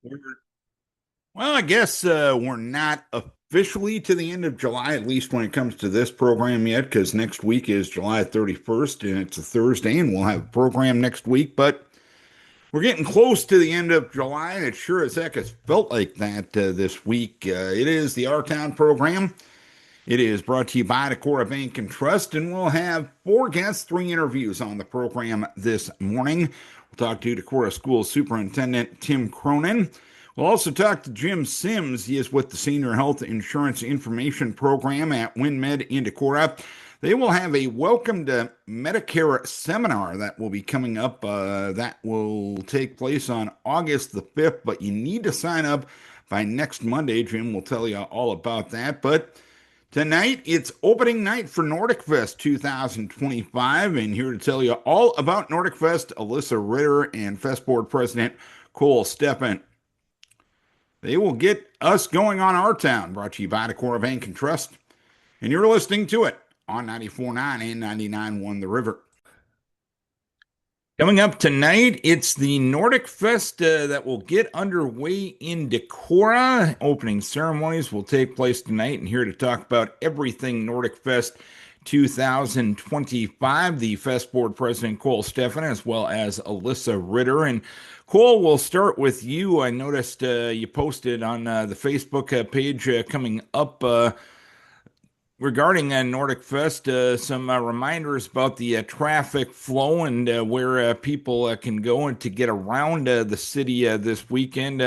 We're- Well, I guess we're not officially to the end of July, at least when it comes to this program yet, because next week is July 31st and it's a Thursday, and we'll have a program next week. But we're getting close to the end of July, and it sure as heck has felt like that this week. It is the Our Town program. It is brought to you by Decorah Bank and Trust, and we'll have four guests, three interviews on the program this morning. We'll talk to Decorah School Superintendent Tim Cronin. We'll also talk to Jim Sims. He is with the Senior Health Insurance Information Program at WinnMed in Decorah. They will have a Welcome to Medicare seminar that will be coming up. That will take place on August the 5th, but you need to sign up by next Monday. Jim will tell you all about that. But tonight, it's opening night for Nordic Fest 2025, and here to tell you all about Nordic Fest, Alyssa Ritter and Fest Board President Cole Steffen. They will get us going on Our Town, brought to you by Decorah Bank and Trust, and you're listening to it on 94.9 and 99.1 The River. Coming up tonight, it's the Nordic Fest that will get underway in Decorah. Opening ceremonies will take place tonight, and here to talk about everything Nordic Fest 2025, the Fest Board President Cole Steffen, as well as Alyssa Ritter. And Cole, we'll start with you. I noticed you posted on the Facebook page coming up regarding Nordic Fest, some reminders about the traffic flow and where people can go and to get around the city this weekend.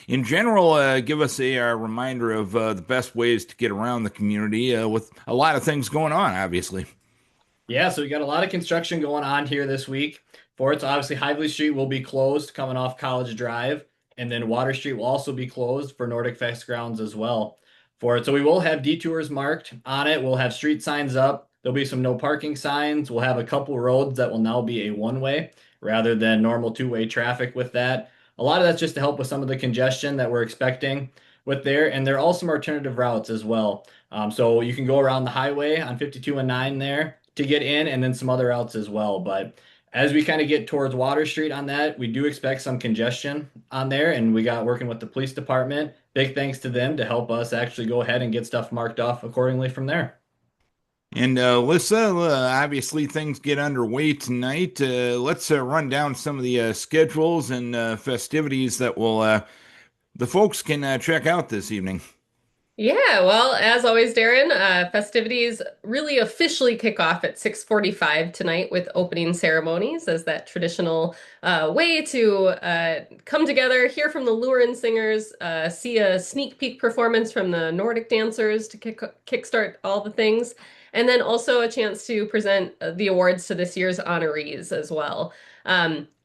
In general, give us a reminder of the best ways to get around the community with a lot of things going on, obviously. Yeah, so we got a lot of construction going on here this week for it. So obviously Hively Street will be closed coming off College Drive, and then Water Street will also be closed for Nordic Fest grounds as well for it. So we will have detours marked on it. We'll have street signs up. There'll be some no parking signs. We'll have a couple roads that will now be a one-way rather than normal two-way traffic with that. A lot of that's just to help with some of the congestion that we're expecting with there. And there are also some alternative routes as well. So you can go around the highway on 52 and 9 there to get in, and then some other routes as well. But as we kind of get towards Water Street on that, we do expect some congestion on there, and we got working with the police department. Big thanks to them to help us actually go ahead and get stuff marked off accordingly from there. And Alyssa, obviously things get underway tonight. Let's run down some of the schedules and festivities that will the folks can check out this evening. Yeah, well, as always, Darren, festivities really officially kick off at 6:45 tonight with opening ceremonies as that traditional way to come together, hear from the Lurin singers, see a sneak peek performance from the Nordic dancers to kickstart all the things, and then also a chance to present the awards to this year's honorees as well.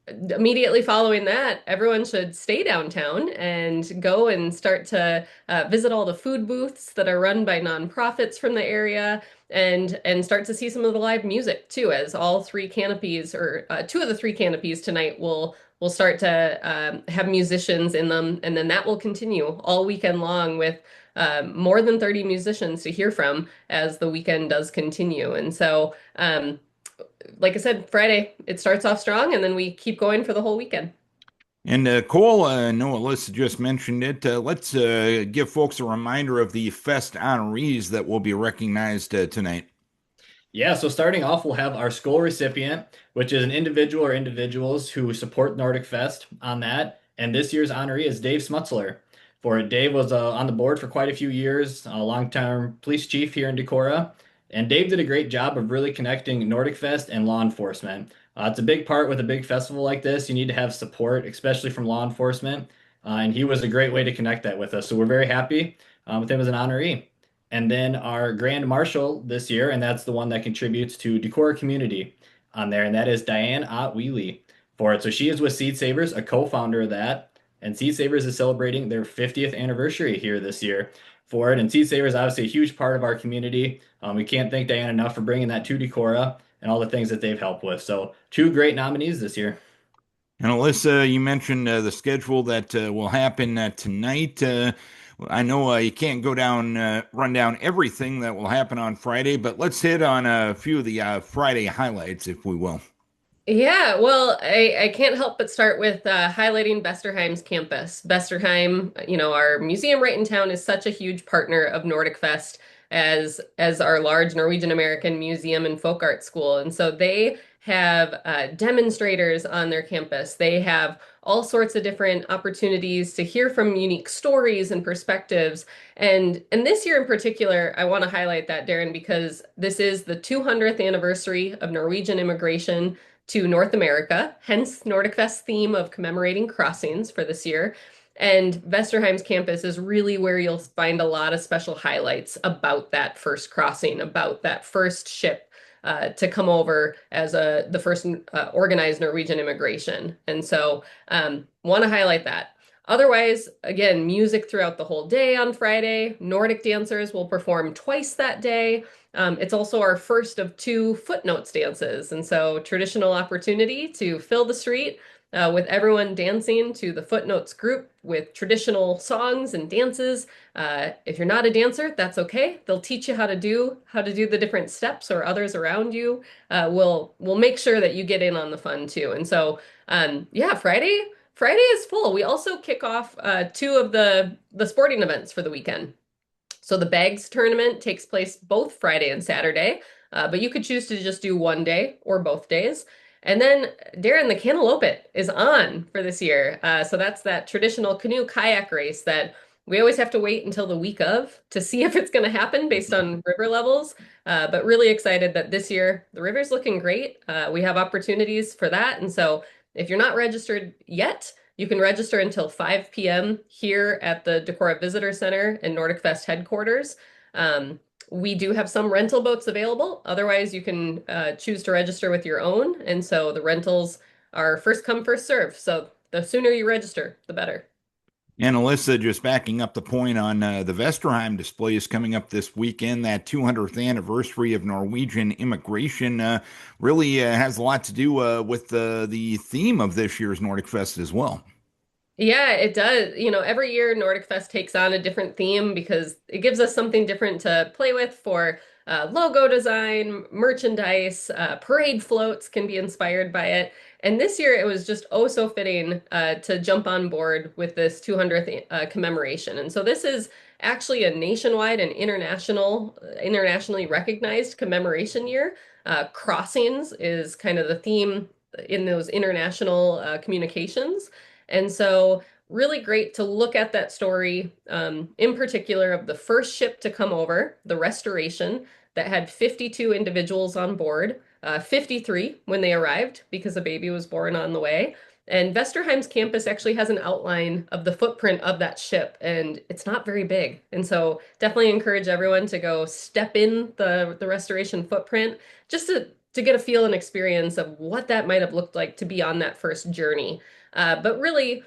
Immediately following that, everyone should stay downtown and go and start to visit all the food booths that are run by nonprofits from the area and start to see some of the live music too, as all three canopies or two of the three canopies tonight will start to have musicians in them, and then that will continue all weekend long with more than 30 musicians to hear from as the weekend does continue. And so like I said, Friday, it starts off strong and then we keep going for the whole weekend. And Cole, I know Alyssa just mentioned it. Let's give folks a reminder of the Fest honorees that will be recognized tonight. Yeah, so starting off, we'll have our school recipient, which is an individual or individuals who support Nordic Fest on that. And this year's honoree is Dave Smutzler. For it, Dave was on the board for quite a few years, a long-term police chief here in Decorah. And Dave did a great job of really connecting Nordic Fest and law enforcement. It's a big part with a big festival like this. You need to have support, especially from law enforcement. And he was a great way to connect that with us. So we're very happy with him as an honoree. And then our Grand Marshal this year, and that's the one that contributes to Decorah Community on there, and that is Diane Ott Wheely for it. So she is with Seed Savers, a co-founder of that. And Seed Savers is celebrating their 50th anniversary here this year for it. And Seed Savers is obviously a huge part of our community. We can't thank Diane enough for bringing that to Decorah and all the things that they've helped with. So two great nominees this year. And Alyssa, you mentioned the schedule that will happen tonight. I know you can't go down, run down everything that will happen on Friday, but let's hit on a few of the Friday highlights, if we will. Yeah, well, I can't help but start with highlighting Vesterheim's campus. Vesterheim, our museum right in town is such a huge partner of Nordic Fest as our large Norwegian American museum and folk art school. And so they have demonstrators on their campus. They have all sorts of different opportunities to hear from unique stories and perspectives. And this year in particular, I want to highlight that, Darren, because this is the 200th anniversary of Norwegian immigration to North America, hence Nordic Fest theme of commemorating crossings for this year. And Vesterheim's campus is really where you'll find a lot of special highlights about that first crossing, about that first ship to come over as the first organized Norwegian immigration. And so want to highlight that. Otherwise, again, music throughout the whole day on Friday. Nordic dancers will perform twice that day. It's also our first of two footnotes dances. And so traditional opportunity to fill the street with everyone dancing to the footnotes group with traditional songs and dances. If you're not a dancer, that's okay. They'll teach you how to do the different steps, or others around you will make sure that you get in on the fun too. And so yeah, Friday is full. We also kick off two of the sporting events for the weekend. So the bags tournament takes place both Friday and Saturday, but you could choose to just do one day or both days. And then, Darren, the cantaloupe is on for this year. So that's that traditional canoe kayak race that we always have to wait until the week of to see if it's going to happen based on river levels. But really excited that this year the river's looking great. We have opportunities for that. And so if you're not registered yet, you can register until 5 p.m. here at the Decorah Visitor Center and Nordic Fest headquarters. We do have some rental boats available. Otherwise, you can choose to register with your own. And so the rentals are first come, first serve. So the sooner you register, the better. And Alyssa, just backing up the point on the Vesterheim displays coming up this weekend, that 200th anniversary of Norwegian immigration really has a lot to do with the theme of this year's Nordic Fest as well. Yeah, it does. Every year Nordic Fest takes on a different theme because it gives us something different to play with for logo design, merchandise, parade floats can be inspired by it. And this year it was just oh so fitting to jump on board with this 200th commemoration. And so this is actually a nationwide and internationally recognized commemoration year. Crossings is kind of the theme in those international communications. And so, really great to look at that story, in particular of the first ship to come over, the Restoration, that had 52 individuals on board, 53 when they arrived because a baby was born on the way. And Vesterheim's campus actually has an outline of the footprint of that ship, and it's not very big. And so, definitely encourage everyone to go step in the Restoration footprint just to get a feel and experience of what that might have looked like to be on that first journey. But really,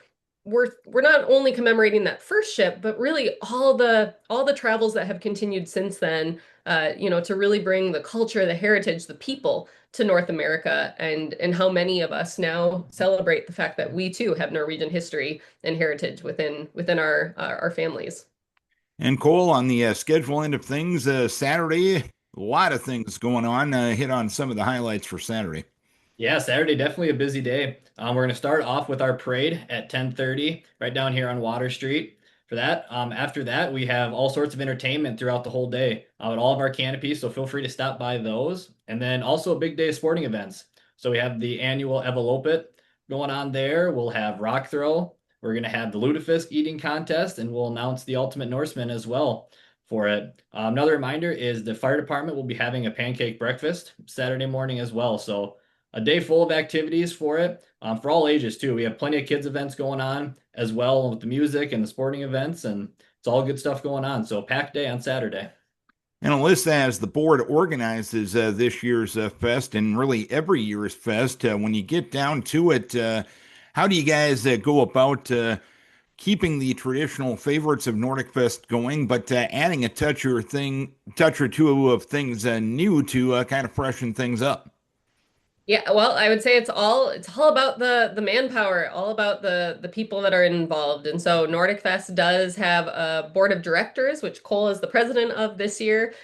we're not only commemorating that first ship, but really all the travels that have continued since then. To really bring the culture, the heritage, the people to North America, and how many of us now celebrate the fact that we too have Norwegian history and heritage within our families. And Cole, on the schedule end of things, Saturday, a lot of things going on. Hit on some of the highlights for Saturday. Yeah, Saturday, definitely a busy day. We're going to start off with our parade at 10:30 right down here on Water Street. For that, after that, we have all sorts of entertainment throughout the whole day at all of our canopies, so feel free to stop by those. And then also a big day of sporting events. So we have the annual Evolopit going on there. We'll have rock throw. We're going to have the lutefisk eating contest, and we'll announce the Ultimate Norseman as well for it. Another reminder is the fire department will be having a pancake breakfast Saturday morning as well. So a day full of activities for it, for all ages too. We have plenty of kids events going on as well with the music and the sporting events, and it's all good stuff going on. So packed day on Saturday. And Alyssa, as the board organizes this year's fest and really every year's fest, when you get down to it, how do you guys go about keeping the traditional favorites of Nordic Fest going, but adding a touch or two of things new to kind of freshen things up? Yeah, well, I would say it's all about the manpower, all about the people that are involved. And so Nordic Fest does have a board of directors, which Cole is the president of this year.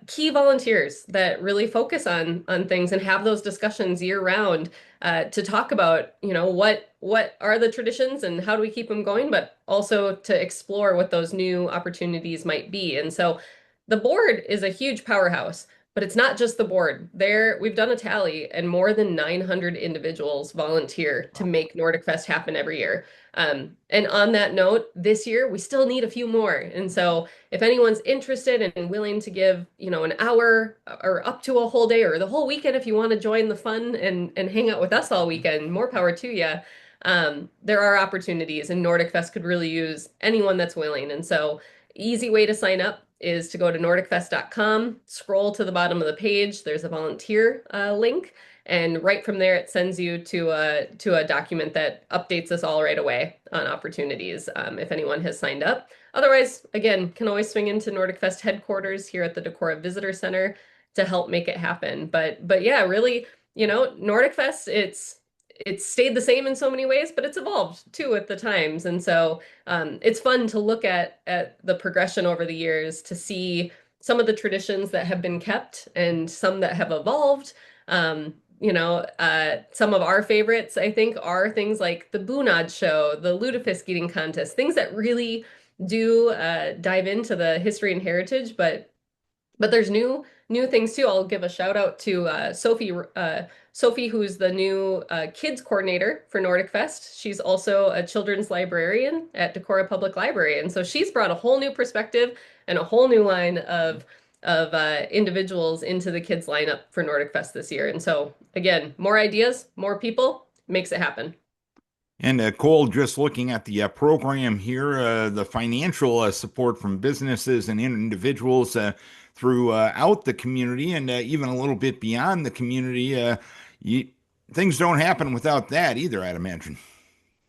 Key volunteers that really focus on things and have those discussions year round to talk about, what are the traditions and how do we keep them going, but also to explore what those new opportunities might be. And so the board is a huge powerhouse. But it's not just the board. We've done a tally, and more than 900 individuals volunteer to make Nordic Fest happen every year. And on that note, this year we still need a few more. And so, if anyone's interested and willing to give, an hour or up to a whole day or the whole weekend, if you want to join the fun and hang out with us all weekend, more power to you. There are opportunities, and Nordic Fest could really use anyone that's willing. And so, easy way to sign up is to go to nordicfest.com, scroll to the bottom of the page. There's a volunteer link, and right from there, it sends you to a document that updates us all right away on opportunities if anyone has signed up. Otherwise, again, can always swing into Nordic Fest headquarters here at the Decorah Visitor Center to help make it happen. But yeah, really, Nordic Fest, it's stayed the same in so many ways, but it's evolved too with the times. And so it's fun to look at the progression over the years to see some of the traditions that have been kept and some that have evolved. Some of our favorites, I think, are things like the Bunad Show, the lutefisk eating contest, things that really do dive into the history and heritage, but there's new things too. I'll give a shout out to Sophie, who's the new kids coordinator for Nordic Fest. She's also a children's librarian at Decorah Public Library, and so she's brought a whole new perspective and a whole new line of individuals into the kids lineup for Nordic Fest this year. And so again, more ideas, more people makes it happen. And Cole, just looking at the program here, the financial support from businesses and individuals throughout the community and even a little bit beyond the community, you, things don't happen without that either, I'd imagine.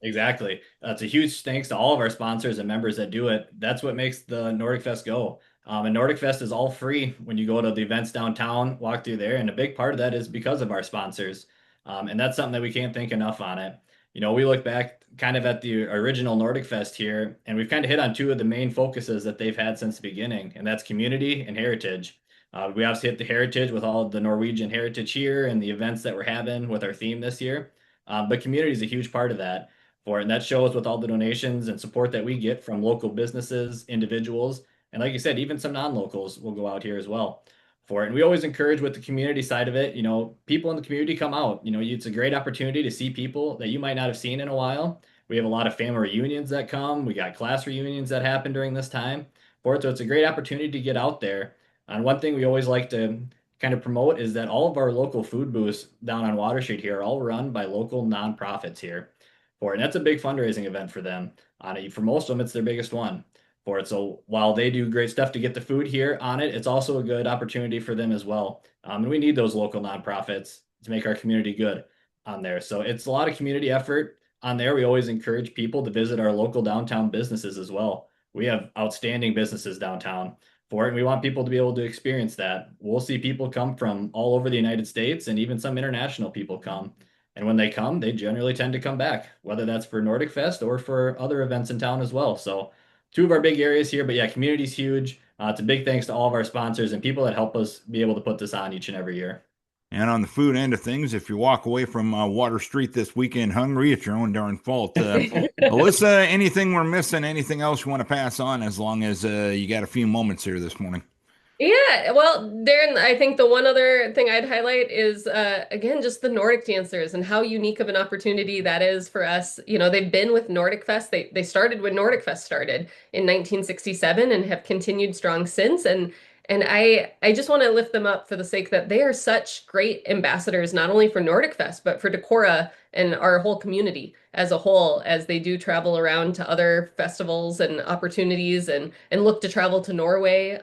Exactly. It's a huge thanks to all of our sponsors and members that do it. That's what makes the Nordic Fest go. And Nordic Fest is all free when you go to the events downtown, walk through there. And a big part of that is because of our sponsors. And that's something that we can't thank enough on it. We look back kind of at the original Nordic Fest here, and we've kind of hit on two of the main focuses that they've had since the beginning, and that's community and heritage. We obviously hit the heritage with all of the Norwegian heritage here and the events that we're having with our theme this year. But community is a huge part of that for it. And that shows with all the donations and support that we get from local businesses, individuals, and like you said, even some non-locals will go out here as well for it. And we always encourage with the community side of it, people in the community come out. It's a great opportunity to see people that you might not have seen in a while. We have a lot of family reunions that come. We got class reunions that happen during this time for it. So it's a great opportunity to get out there. And one thing we always like to kind of promote is that all of our local food booths down on Water Street here are all run by local nonprofits here for it. And that's a big fundraising event for them. On it, for most of them, it's their biggest one for it. So while they do great stuff to get the food here on it, it's also a good opportunity for them as well. And we need those local nonprofits to make our community good on there. So it's a lot of community effort on there. We always encourage people to visit our local downtown businesses as well. We have outstanding businesses downtown for it, and we want people to be able to experience that. We'll see people come from all over the United States, and even some international people come. And when they come, they generally tend to come back, whether that's for Nordic Fest or for other events in town as well. So two of our big areas here, but yeah, community's huge. It's a big thanks to all of our sponsors and people that help us be able to put this on each and every year. And on the food end of things, if you walk away from Water Street this weekend hungry, it's your own darn fault. Alyssa, anything we're missing? Anything else you want to pass on as long as you got a few moments here this morning? Yeah, well, Darren, I think the one other thing I'd highlight is again just the Nordic dancers and how unique of an opportunity that is for us. They've been with Nordic Fest. They started when Nordic Fest started in 1967 and have continued strong since. And I just want to lift them up for the sake that they are such great ambassadors, not only for Nordic Fest, but for Decorah and our whole community as a whole, as they do travel around to other festivals and opportunities and look to travel to Norway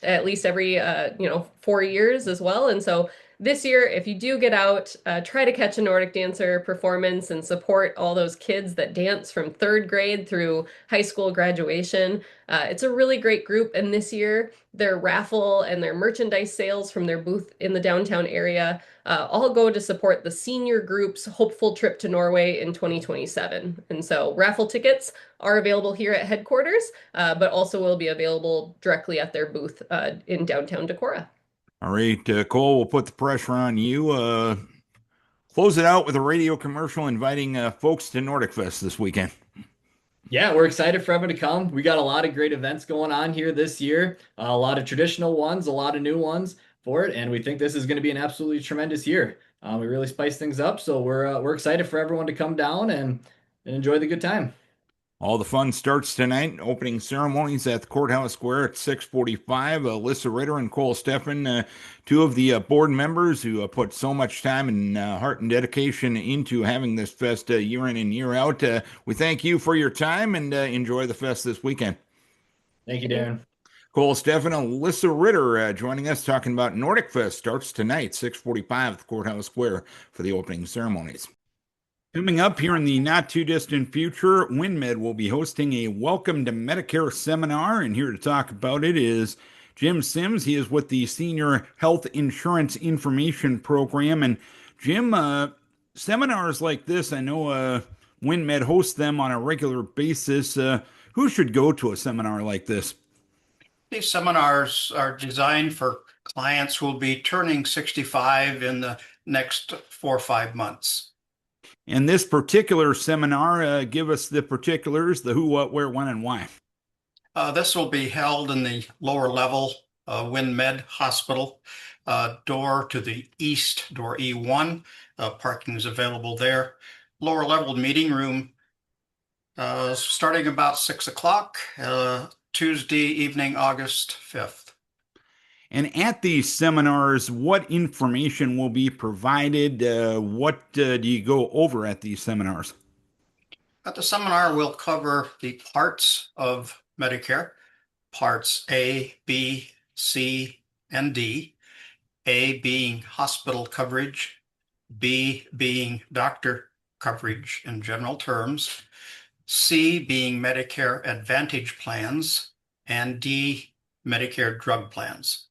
at least every 4 years as well. And so this year, if you do get out, try to catch a Nordic dancer performance and support all those kids that dance from third grade through high school graduation. It's a really great group, and this year, their raffle and their merchandise sales from their booth in the downtown area all go to support the senior group's hopeful trip to Norway in 2027. And so raffle tickets are available here at headquarters, but also will be available directly at their booth in downtown Decorah. All right, Cole, we'll put the pressure on you. Close it out with a radio commercial inviting folks to Nordic Fest this weekend. Yeah, we're excited for everyone to come. We got a lot of great events going on here this year, a lot of traditional ones, a lot of new ones for it, and we think this is going to be an absolutely tremendous year. We really spice things up, so we're excited for everyone to come down and enjoy the good time. All the fun starts tonight. Opening ceremonies at the Courthouse Square at 6:45. Alyssa Ritter and Cole Steffen, two of the board members who put so much time and heart and dedication into having this fest year in and year out. We thank you for your time and enjoy the fest this weekend. Thank you, Darren. Cole Steffen, Alyssa Ritter joining us talking about Nordic Fest. Starts tonight, 6:45 at the Courthouse Square for the opening ceremonies. Coming up here in the not too distant future, WinnMed will be hosting a Welcome to Medicare seminar, and here to talk about it is Jim Sims. He is with the Senior Health Insurance Information Program. And Jim, seminars like this, I know WinnMed hosts them on a regular basis. Who should go to a seminar like this? These seminars are designed for clients who will be turning 65 in the next 4 or 5 months. And this particular seminar, give us the particulars, the who, what, where, when, and why. This will be held in the lower level WinnMed Hospital, door to the east, door E1. Parking is available there. Lower level meeting room, starting about 6 o'clock, Tuesday evening, August 5th. And at these seminars, what information will be provided? What do you go over at these seminars? At the seminar, we'll cover the parts of Medicare, parts A, B, C, and D. A being hospital coverage, B being doctor coverage in general terms, C being Medicare Advantage plans, and D, Medicare drug plans.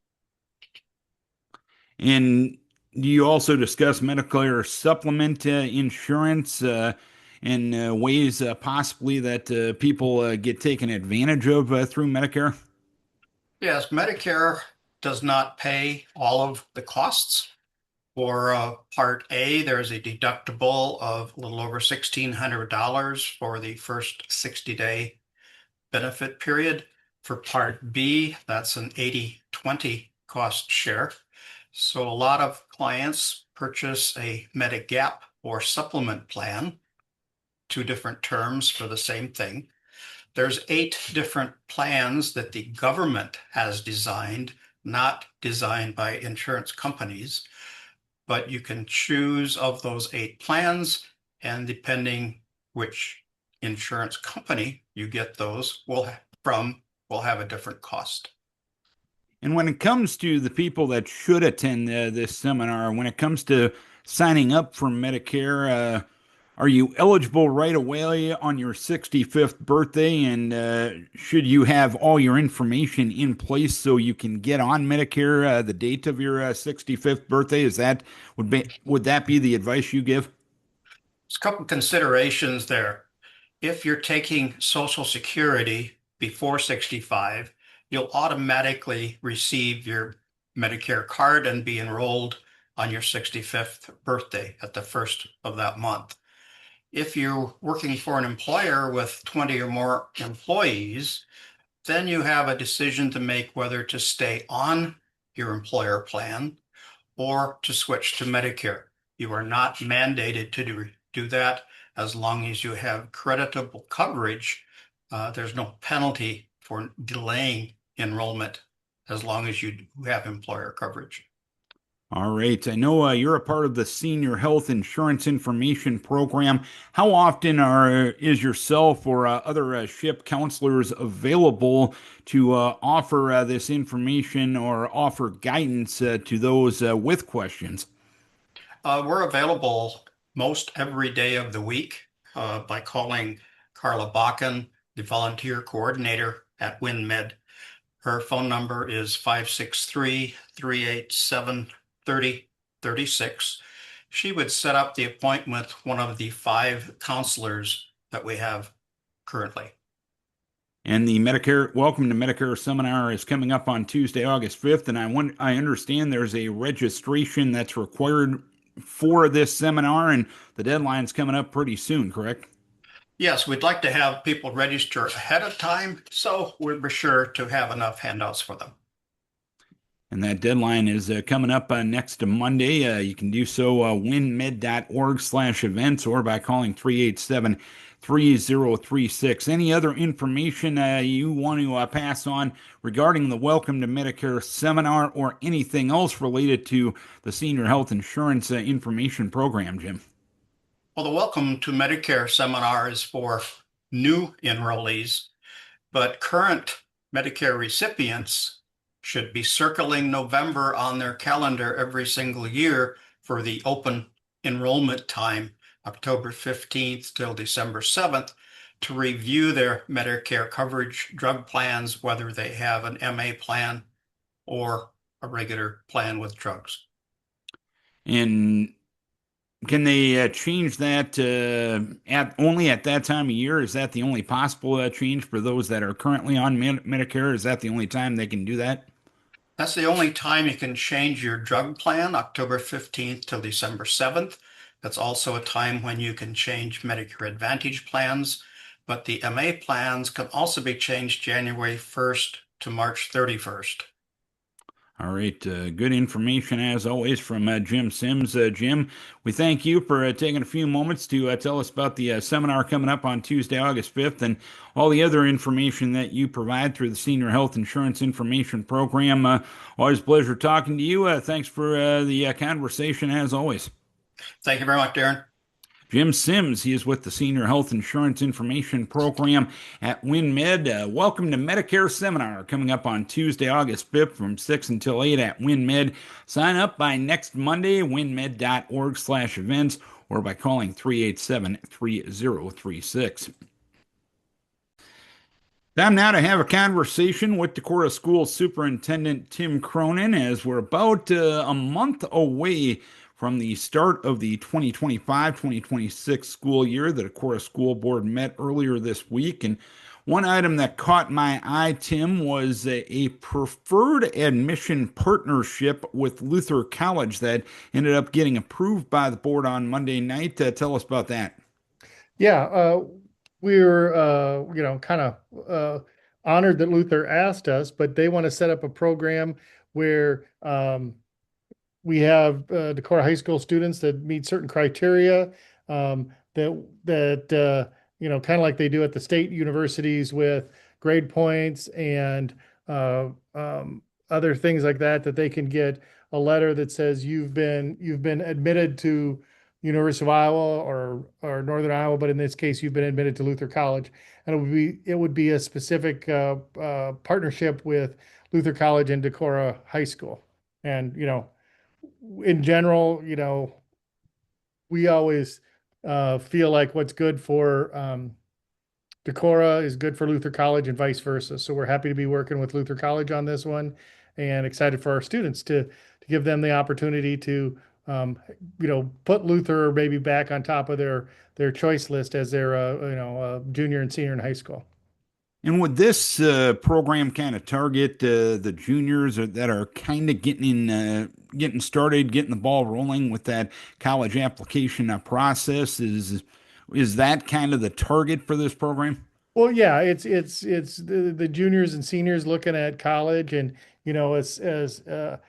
And do you also discuss Medicare supplement insurance and ways possibly that people get taken advantage of through Medicare? Yes, Medicare does not pay all of the costs. For Part A, there's a deductible of a little over $1,600 for the first 60-day benefit period. For Part B, that's an 80-20 cost share. So a lot of clients purchase a Medigap or supplement plan, two different terms for the same thing. There's 8 different plans that the government has designed, not designed by insurance companies, but you can choose of those 8 plans, and depending which insurance company you get those will have a different cost. And when it comes to the people that should attend this seminar, when it comes to signing up for Medicare, are you eligible right away on your 65th birthday? And should you have all your information in place so you can get on Medicare the date of your 65th birthday? Would that be the advice you give? There's a couple considerations there. If you're taking Social Security before 65, you'll automatically receive your Medicare card and be enrolled on your 65th birthday at the first of that month. If you're working for an employer with 20 or more employees, then you have a decision to make whether to stay on your employer plan or to switch to Medicare. You are not mandated to do that as long as you have creditable coverage. There's no penalty for delaying enrollment as long as you have employer coverage. All right. I know you're a part of the Senior Health Insurance Information Program. How often is yourself or other SHIP counselors available to offer this information or offer guidance to those with questions? We're available most every day of the week by calling Carla Bakken, the volunteer coordinator at WinnMed. Her phone number is 563-387-3036. She would set up the appointment with one of the 5 counselors that we have currently. And the Medicare Welcome to Medicare seminar is coming up on Tuesday, August 5th. And I understand there's a registration that's required for this seminar, and the deadline's coming up pretty soon, correct? Yes, we'd like to have people register ahead of time, so we'll be sure to have enough handouts for them. And that deadline is coming up next Monday. You can do so winmed.org/events or by calling 387-3036. Any other information you want to pass on regarding the Welcome to Medicare seminar or anything else related to the Senior Health Insurance Information Program, Jim? Well, the Welcome to Medicare seminar is for new enrollees, but current Medicare recipients should be circling November on their calendar every single year for the open enrollment time, October 15th till December 7th, to review their Medicare coverage drug plans, whether they have an MA plan or a regular plan with drugs. And can they change that at only at that time of year? Is that the only possible change for those that are currently on Medicare? Is that the only time they can do that? That's the only time you can change your drug plan, October 15th till December 7th. That's also a time when you can change Medicare Advantage plans, but the MA plans can also be changed January 1st to March 31st. All right. Good information as always from Jim Sims. Jim, we thank you for taking a few moments to tell us about the seminar coming up on Tuesday, August 5th, and all the other information that you provide through the Senior Health Insurance Information Program. Always a pleasure talking to you. Thanks for the conversation as always. Thank you very much, Darren. Jim Sims, he is with the Senior Health Insurance Information Program at WinnMed. Welcome to Medicare Seminar coming up on Tuesday, August 5th from 6 until 8 at WinnMed. Sign up by next Monday, winmed.org/events, or by calling 387-3036. Time now to have a conversation with Decorah School Superintendent Tim Cronin as we're about a month away from the start of the 2025-2026 school year. The Decorah School Board met earlier this week, and one item that caught my eye, Tim, was a preferred admission partnership with Luther College that ended up getting approved by the board on Monday night. Tell us about that. Yeah, we're kind of honored that Luther asked us, but they want to set up a program where we have Decorah High School students that meet certain criteria that kind of like they do at the state universities with grade points and other things like that, that they can get a letter that says you've been admitted to University of Iowa or Northern Iowa, but in this case, you've been admitted to Luther College, and it would be a specific partnership with Luther College and Decorah High School, and in general, we always feel like what's good for Decorah is good for Luther College and vice versa. So we're happy to be working with Luther College on this one, and excited for our students to give them the opportunity to put Luther maybe back on top of their choice list as they're a junior and senior in high school. And would this program kind of target the juniors that are kind of getting started, getting the ball rolling with that college application process? Is that kind of the target for this program? Well, yeah, it's the juniors and seniors looking at college, and as a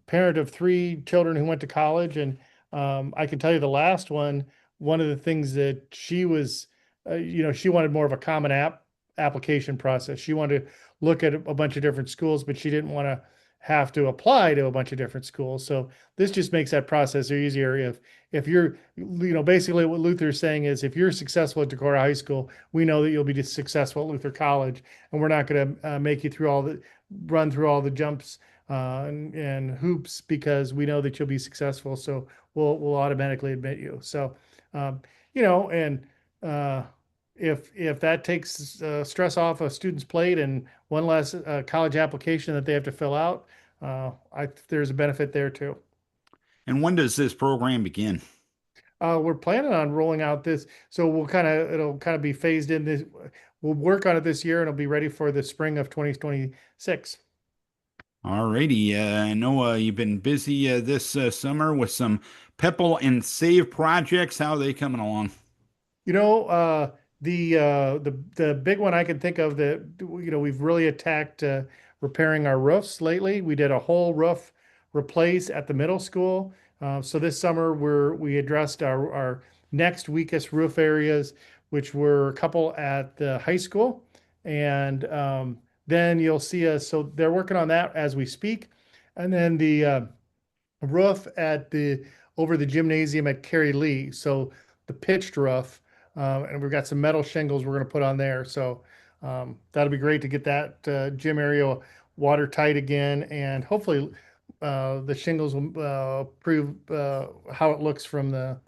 parent of 3 children who went to college, and I can tell you the last one of the things that she was, she wanted more of a common application process. She wanted to look at a bunch of different schools, but she didn't want to have to apply to a bunch of different schools. So this just makes that process easier. If you're, basically what Luther's saying is if you're successful at Decorah High School, we know that you'll be just successful at Luther College, and we're not going to make you run through all the jumps and hoops because we know that you'll be successful. So we'll automatically admit you. So, and if that takes stress off a student's plate and one less college application that they have to fill out, there's a benefit there too. And when does this program begin? We're planning on rolling out this, so it'll kind of be phased in this. We'll work on it this year, and it'll be ready for the spring of 2026. All righty. I know you've been busy this summer with some Pepple and Save projects. How are they coming along? The big one I can think of that we've really attacked repairing our roofs lately. We did a whole roof replace at the middle school. So this summer we addressed our next weakest roof areas, which were a couple at the high school, and then you'll see us. So they're working on that as we speak, and then the roof over the gymnasium at Carey Lee. So the pitched roof, and we've got some metal shingles we're going to put on there. So that'll be great to get that gym area watertight again, and hopefully the shingles will prove how it looks from the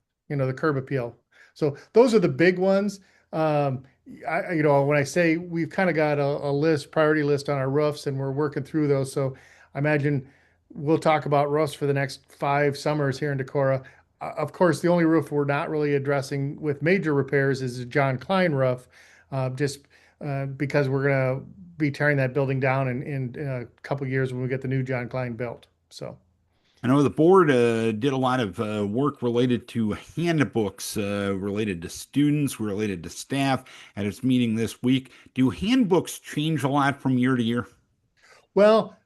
curb appeal. So those are the big ones. When I say we've kind of got a priority list on our roofs, and we're working through those. So I imagine we'll talk about roofs for the next 5 summers here in Decorah. Of course, the only roof we're not really addressing with major repairs is the John Klein roof, just because we're going to be tearing that building down in a couple of years when we get the new John Klein built. So I know the board did a lot of work related to handbooks, related to students, related to staff at its meeting this week. Do handbooks change a lot from year to year? Well,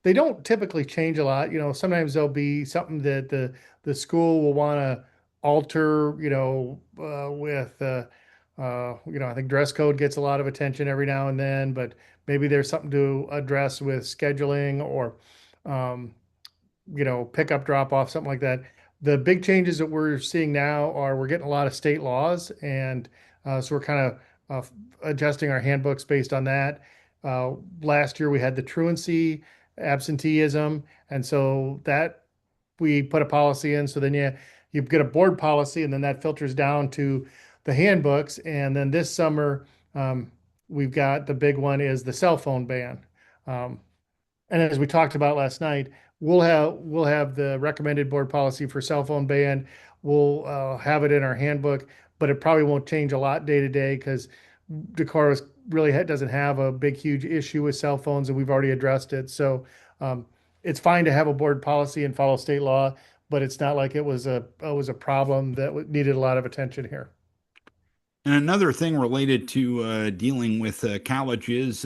they don't typically change a lot. Sometimes there'll be something that the school will want to alter, with, I think dress code gets a lot of attention every now and then, but maybe there's something to address with scheduling or, pick up, drop off, something like that. The big changes that we're seeing now are we're getting a lot of state laws, and so we're kind of adjusting our handbooks based on that. Last year we had the truancy, absenteeism, and so that we put a policy in. So then you get a board policy, and then that filters down to the handbooks. And then this summer we've got the big one is the cell phone ban. And as we talked about last night, we'll have the recommended board policy for cell phone ban. We'll have it in our handbook, but it probably won't change a lot day to day because Decorah really doesn't have a huge issue with cell phones, and we've already addressed it. So it's fine to have a board policy and follow state law, but it's not like it was a problem that needed a lot of attention here. And another thing related to dealing with colleges,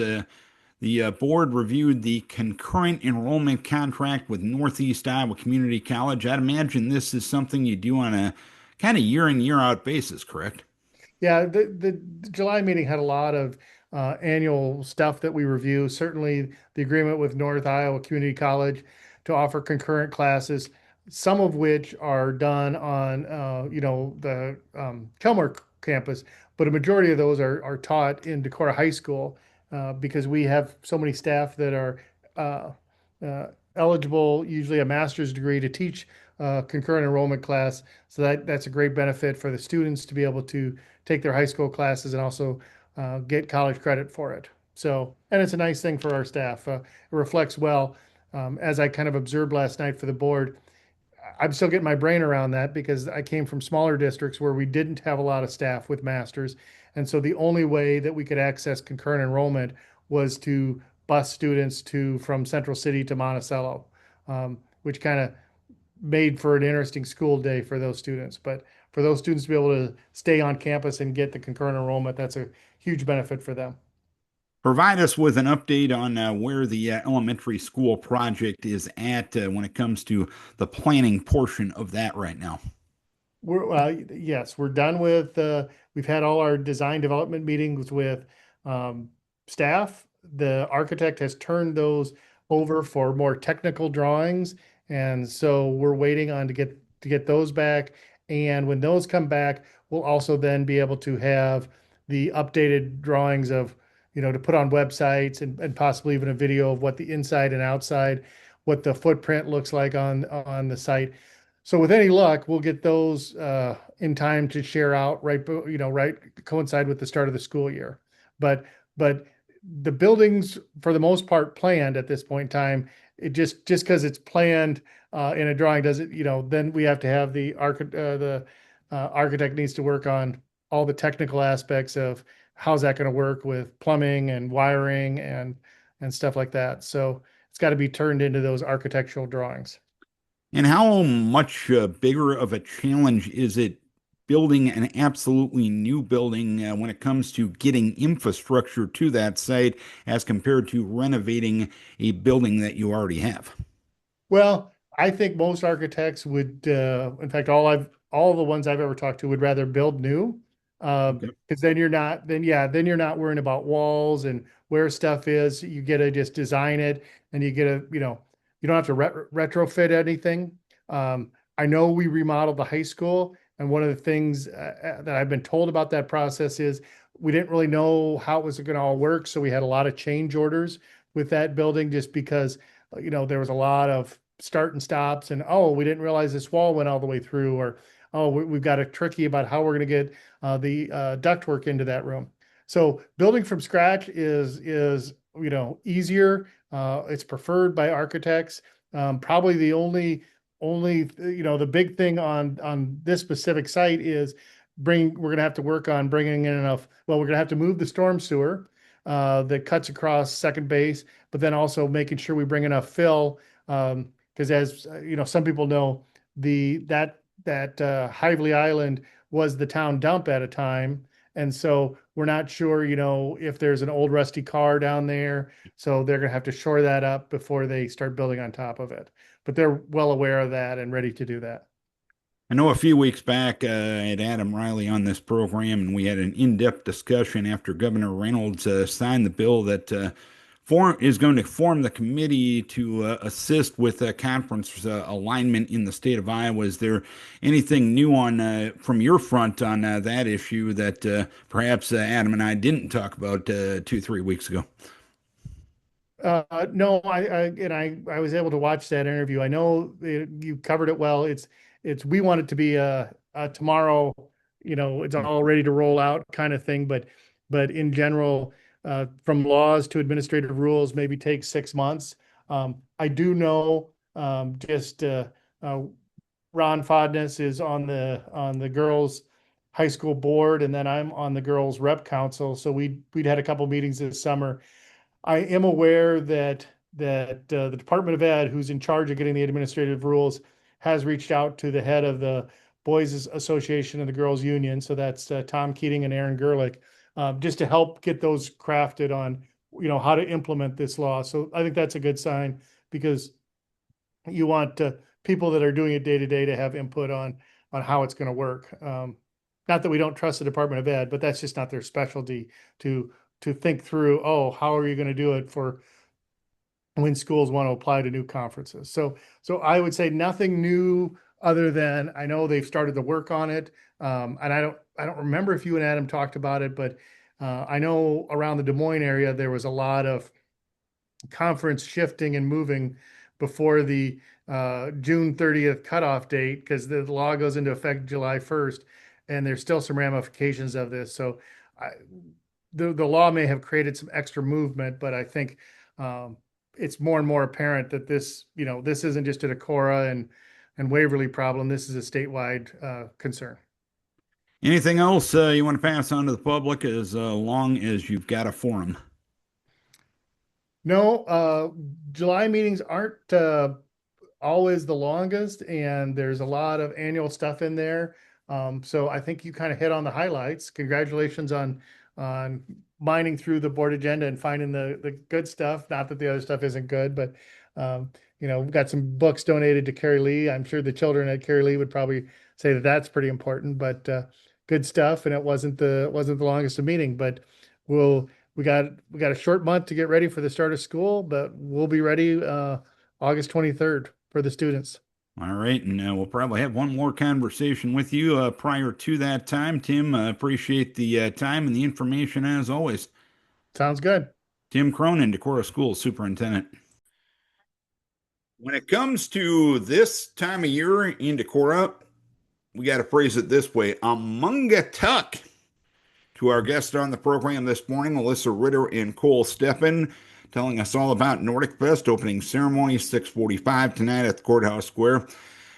the board reviewed the concurrent enrollment contract with Northeast Iowa Community College. I'd imagine this is something you do on a kind of year in, year out basis, correct? Yeah, the July meeting had a lot of annual stuff that we review. Certainly the agreement with North Iowa Community College to offer concurrent classes, some of which are done on, the Kelmore campus, but a majority of those are taught in Decorah High School because we have so many staff that are eligible, usually a master's degree, to teach concurrent enrollment class. So that's a great benefit for the students to be able to take their high school classes and also get college credit for it. So, and it's a nice thing for our staff. It reflects well. As I kind of observed last night for the board, I'm still getting my brain around that because I came from smaller districts where we didn't have a lot of staff with masters. And so the only way that we could access concurrent enrollment was to bus students from Central City to Monticello, which kind of made for an interesting school day for those students. But for those students to be able to stay on campus and get the concurrent enrollment, that's a huge benefit for them. Provide us with an update on where the elementary school project is at when it comes to the planning portion of that right now. Yes, we're done with, we've had all our design development meetings with staff. The architect has turned those over for more technical drawings. And so we're waiting on to get those back. And when those come back, we'll also then be able to have the updated drawings of, to put on websites and possibly even a video of what the inside and outside, what the footprint looks like on the site. So with any luck, we'll get those in time to share out right coincide with the start of the school year. But the buildings, for the most part, planned at this point in time. It just because it's planned in a drawing doesn't, then we have to have the architect needs to work on all the technical aspects of how's that going to work with plumbing and wiring and stuff like that. So it's got to be turned into those architectural drawings. And how much bigger of a challenge is it building an absolutely new building when it comes to getting infrastructure to that site as compared to renovating a building that you already have? Well, I think most architects would, in fact, all the ones I've ever talked to would rather build new, Okay. because then you're not worrying about walls and where stuff is. You get to just design it, and you get to, you don't have to retrofit anything. I know we remodeled the high school, and one of the things that I've been told about that process is we didn't really know how it was going to all work, so we had a lot of change orders with that building just because there was a lot of start and stops, and oh, we didn't realize this wall went all the way through, or oh, we've got a tricky about how we're going to get the ductwork into that room. So building from scratch is easier. It's preferred by architects. Probably the only the big thing on this specific site is we're going to have to work on bringing in enough. Well, we're going to have to move the storm sewer that cuts across second base, but then also making sure we bring enough fill. Because as some people know, that Hively Island was the town dump at a time. And so we're not sure, if there's an old rusty car down there. So they're going to have to shore that up before they start building on top of it. But they're well aware of that and ready to do that. I know a few weeks back, I had Adam Riley on this program, and we had an in-depth discussion after Governor Reynolds signed the bill that is going to form the committee to assist with conference alignment in the state of Iowa. Is there anything new on from your front on that issue that perhaps Adam and I didn't talk about 2, 3 weeks ago? No, I was able to watch that interview. I know you covered it well. We want it to be a tomorrow, it's all ready to roll out kind of thing. But in general, from laws to administrative rules, maybe take 6 months. I do know just Ron Fodness is on the girls' high school board, and then I'm on the girls' rep council. So we'd had a couple meetings this summer. I am aware that the Department of Ed, who's in charge of getting the administrative rules, has reached out to the head of the Boys Association and the Girls Union. So that's Tom Keating and Aaron Gerlich, just to help get those crafted on, how to implement this law. So I think that's a good sign, because you want people that are doing it day to day to have input on how it's going to work. Not that we don't trust the Department of Ed, but that's just not their specialty to think through, oh, how are you going to do it for when schools want to apply to new conferences. So I would say nothing new other than I know they've started to work on it. And I don't remember if you and Adam talked about it, but I know around the Des Moines area, there was a lot of conference shifting and moving before the June 30th cutoff date, because the law goes into effect July 1st, and there's still some ramifications of this. So the law may have created some extra movement, but I think it's more and more apparent that this isn't just a Decorah and Waverly problem. This is a statewide concern. Anything else you want to pass on to the public as long as you've got a forum? No, July meetings aren't always the longest, and there's a lot of annual stuff in there. So I think you kind of hit on the highlights. Congratulations on mining through the board agenda and finding the good stuff. Not that the other stuff isn't good, but we've got some books donated to Carrie Lee. I'm sure the children at Carrie Lee would probably say that that's pretty important, but good stuff. And it wasn't the longest of meeting, but we we got a short month to get ready for the start of school, but we'll be ready August 23rd for the students. All right, and we'll probably have one more conversation with you prior to that time. Tim, appreciate the time and the information as always. Sounds good. Tim Cronin, Decorah School Superintendent. When it comes to this time of year in Decorah, we got to phrase it this way: Amunga Tuck. To our guests on the program this morning, Alyssa Ritter and Cole Steffen, telling us all about Nordic Fest opening ceremony, 6:45 tonight at the Courthouse Square.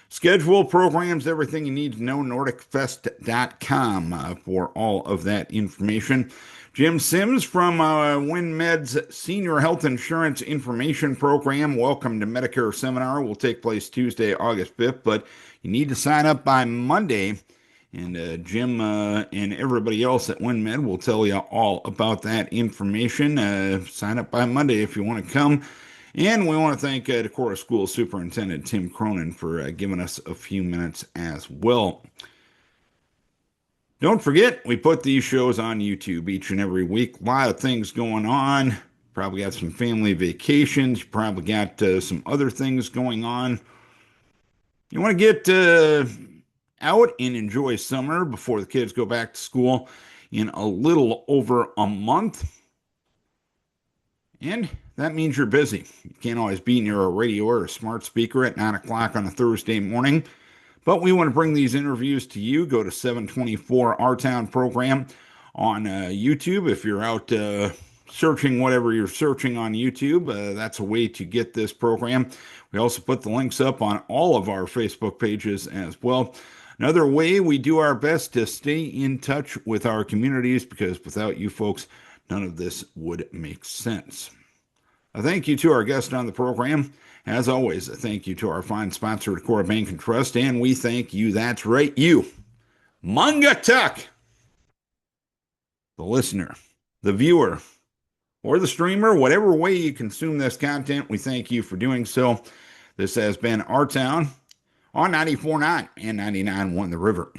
Schedule, programs, everything you need to know, nordicfest.com for all of that information. Jim Sims from WinnMed's Senior Health Insurance Information Program. Welcome to Medicare Seminar. Will take place Tuesday, August 5th, but you need to sign up by Monday. And Jim and everybody else at WinnMed will tell you all about that information. Sign up by Monday if you want to come. And we want to thank Decorah School Superintendent Tim Cronin for giving us a few minutes as well. Don't forget, we put these shows on YouTube each and every week. A lot of things going on. Probably got some family vacations. You probably got some other things going on. You want to get out and enjoy summer before the kids go back to school in a little over a month. And that means you're busy. You can't always be near a radio or a smart speaker at 9 o'clock on a Thursday morning. But we want to bring these interviews to you. Go to 724 Our Town program on YouTube. If you're out searching whatever you're searching on YouTube, that's a way to get this program. We also put the links up on all of our Facebook pages as well. Another way we do our best to stay in touch with our communities, because without you folks, none of this would make sense. A thank you to our guest on the program. As always, a thank you to our fine sponsor, Decorah Bank and Trust, and we thank you, that's right, you, Munga Tuck, the listener, the viewer, or the streamer, whatever way you consume this content, we thank you for doing so. This has been Our Town on 94.9 and 99.1 The River.